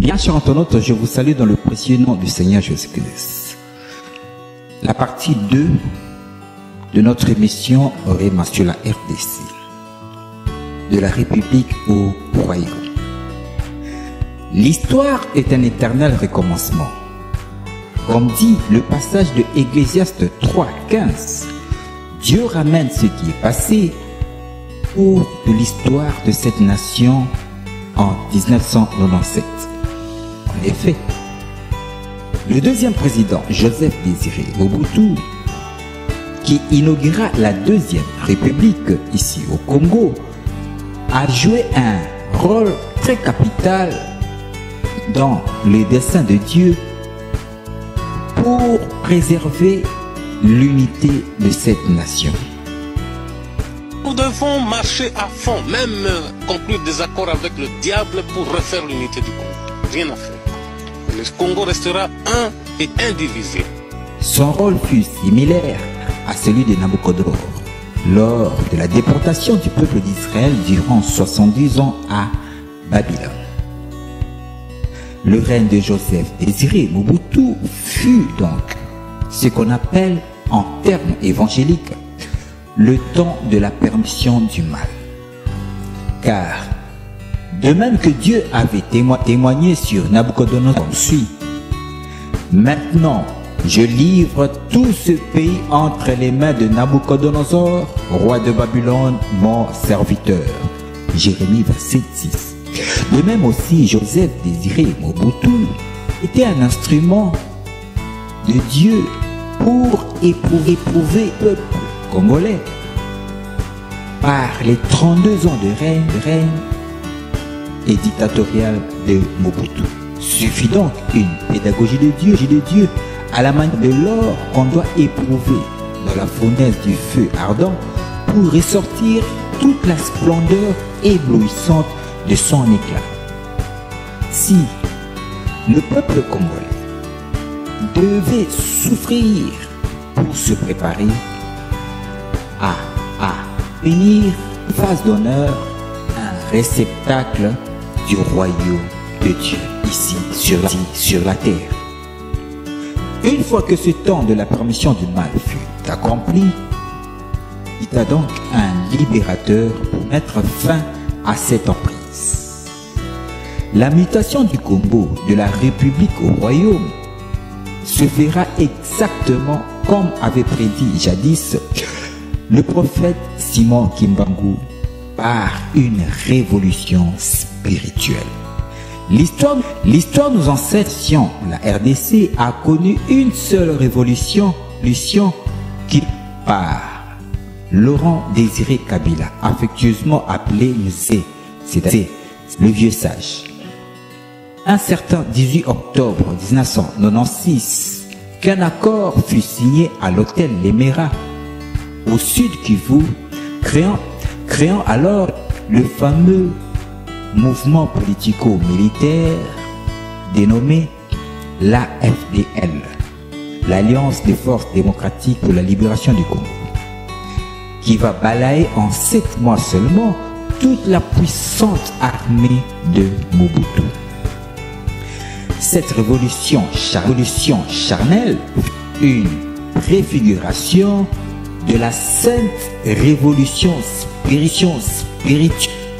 Bien chers internautes, je vous salue dans le précieux nom du Seigneur Jésus-Christ. La partie 2 de notre émission Réma sur la RDC, de la République au Royaume. L'histoire est un éternel recommencement. Comme dit le passage de Ecclésiaste 3:15, Dieu ramène ce qui est passé pour de l'histoire de cette nation en 1997. En effet, le deuxième président, Joseph Désiré Mobutu, qui inaugura la deuxième république ici au Congo, a joué un rôle très capital dans les desseins de Dieu pour préserver l'unité de cette nation. Nous devons marcher à fond, même conclure des accords avec le diable pour refaire l'unité du Congo. Rien à faire. Le Congo restera un et indivisible. Son rôle fut similaire à celui de Nabucodonosor lors de la déportation du peuple d'Israël durant 70 ans à Babylone. Le règne de Joseph Désiré Mobutu fut donc ce qu'on appelle en termes évangéliques le temps de la permission du mal. Car de même que Dieu avait témoigné sur Nabucodonosor comme suit: maintenant je livre tout ce pays entre les mains de Nabucodonosor, roi de Babylone, mon serviteur. Jérémie 27:6. De même aussi, Joseph Désiré Mobutu était un instrument de Dieu pour éprouver le peuple congolais par les 32 ans de règne et dictatorial de Mobutu. Suffit donc une pédagogie de Dieu à la manière de l'or qu'on doit éprouver dans la fournaise du feu ardent pour ressortir toute la splendeur éblouissante de son éclat. Si le peuple congolais devait souffrir pour se préparer à venir face d'honneur un réceptacle du royaume de Dieu ici sur la terre. Une fois que ce temps de la permission du mal fut accompli, il y a donc un libérateur pour mettre fin à cette emprise. La mutation du Congo de la République au royaume se fera exactement comme avait prédit jadis le prophète Simon Kimbangu par une révolution spirituelle. L'histoire nous enseigne la RDC a connu une seule révolution qui par Laurent Désiré Kabila, affectueusement appelé Nzé, c'est-à-dire le vieux sage. Un certain 18 octobre 1996, qu'un accord fut signé à l'hôtel Lemera, au sud Kivu, créant alors le fameux mouvement politico-militaire dénommé l'AFDL, l'Alliance des forces démocratiques pour la libération du Congo, qui va balayer en 7 mois seulement toute la puissante armée de Mobutu. Cette révolution charnelle, une préfiguration de la sainte révolution spirituelle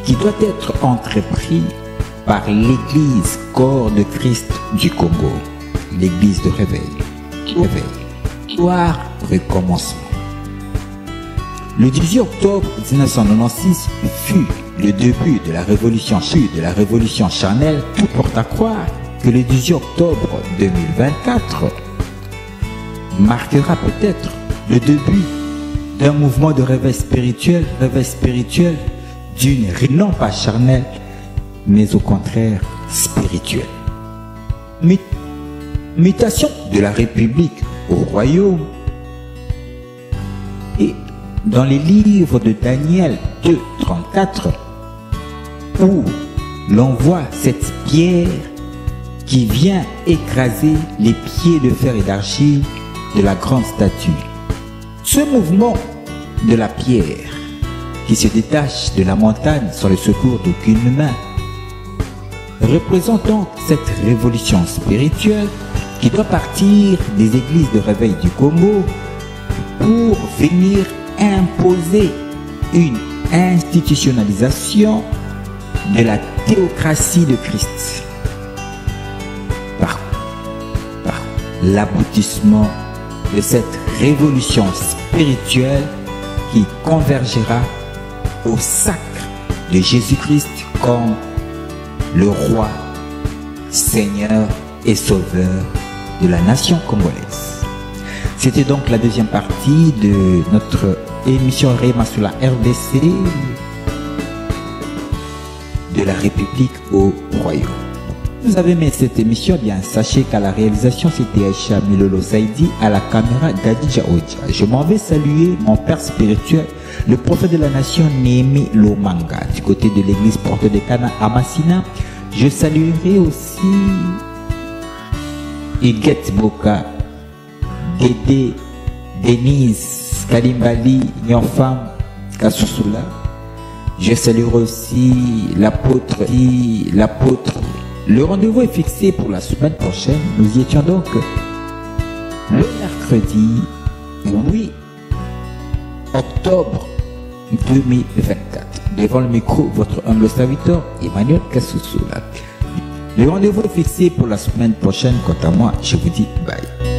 qui doit être entreprise par l'Église corps de Christ du Congo, l'Église de réveil, voire recommencement. Le 18 octobre 1996 fut le début de la révolution charnelle. Tout porte à croire que le 18 octobre 2024 marquera peut-être le début d'un mouvement de réveil spirituel d'une non pas charnelle, mais au contraire spirituelle. Mutation de la République au royaume. Et dans les livres de Daniel 2:34, où l'on voit cette pierre qui vient écraser les pieds de fer et d'argile de la grande statue. Ce mouvement de la pierre qui se détache de la montagne sans le secours d'aucune main représente donc cette révolution spirituelle qui doit partir des églises de réveil du Congo pour venir imposer une institutionnalisation de la théocratie de Christ par l'aboutissement de cette révolution spirituelle qui convergera au sacre de Jésus-Christ comme le roi, Seigneur et Sauveur de la nation congolaise. C'était donc la deuxième partie de notre émission Rema sur la RDC de la République au Royaume. Vous avez aimé cette émission, bien sachez qu'à la réalisation c'était Aïcha Milolo Zaidi, à la caméra Dadija Odja. Je m'en vais saluer mon père spirituel, le prophète de la nation Némi Lomanga, du côté de l'église Porte de Cana à Massina. Je saluerai aussi Iguette Boka, Dédé, Denise, Kalimbali, Nyonfam, Kassoussoula. Je saluerai aussi l'apôtre. Le rendez-vous est fixé pour la semaine prochaine. Nous y étions donc le mercredi 8 octobre 2024. Devant le micro, votre humble serviteur, Emmanuel Kassoussoula. Le rendez-vous est fixé pour la semaine prochaine. Quant à moi, je vous dis bye.